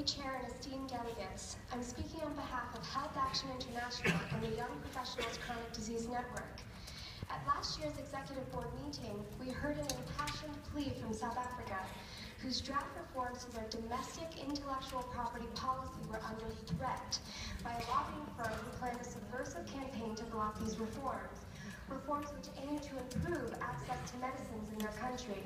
Chair and esteemed delegates, I'm speaking on behalf of Health Action International and the Young Professionals Chronic Disease Network. At last year's Executive Board meeting, we heard an impassioned plea from South Africa, whose draft reforms to their domestic intellectual property policy were under threat by a lobbying firm who planned a subversive campaign to block these reforms which aim to improve access to medicines in their country.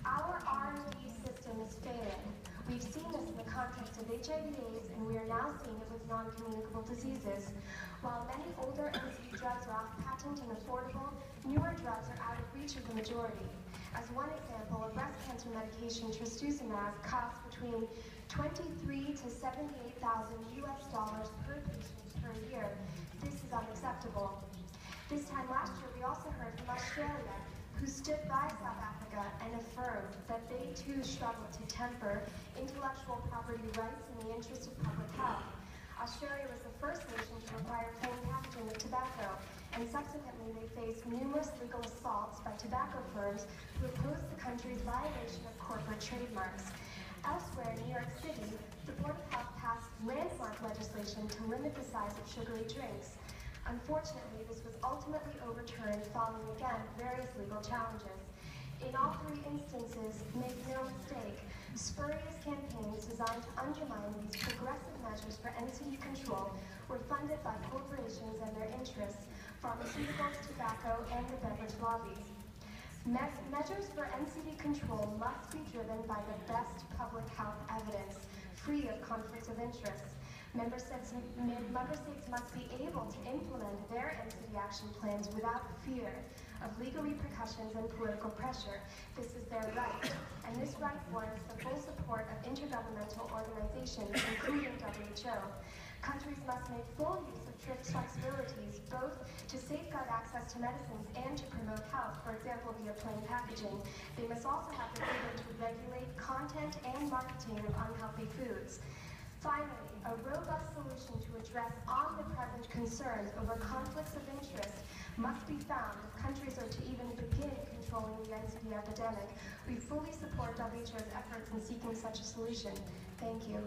Our R&D system is failing. We've seen this in the context of HIV/AIDS, and we are now seeing it with non-communicable diseases. While many older NCD drugs are off patent and affordable, newer drugs are out of reach of the majority. As one example, a breast cancer medication, trastuzumab, costs between $23,000 to $78,000 US per patient per year. This is unacceptable. This time last year, we also heard from Australia, who stood by South Africa and affirmed that they too struggle to temper intellectual property rights in the interest of public health. Australia was the first nation to require plain packaging of tobacco, and subsequently they faced numerous legal assaults by tobacco firms who opposed the country's violation of corporate trademarks. Elsewhere in New York City, the Board of Health passed landmark legislation to limit the size of sugary drinks. Unfortunately, this was ultimately overturned following, again, various legal challenges. In all three instances, make no mistake, spurious campaigns designed to undermine these progressive measures for NCD control were funded by corporations and their interests, pharmaceuticals, tobacco, and the beverage lobbies. Measures for NCD control must be driven by the best public health evidence, free of conflicts of interest. Member states must be able to implement their NCD action plans without fear of legal repercussions and political pressure. This is their right, and this right warrants the full support of intergovernmental organizations, including WHO. Countries must make full use of TRIPS flexibilities, both to safeguard access to medicines and to promote health, for example, via plain packaging. They must also have the freedom to regulate content and marketing of unhealthy foods. Finally, a robust solution to address omnipresent concerns over conflicts of interest must be found if countries are to even begin controlling the NCD epidemic. We fully support WHO's efforts in seeking such a solution. Thank you.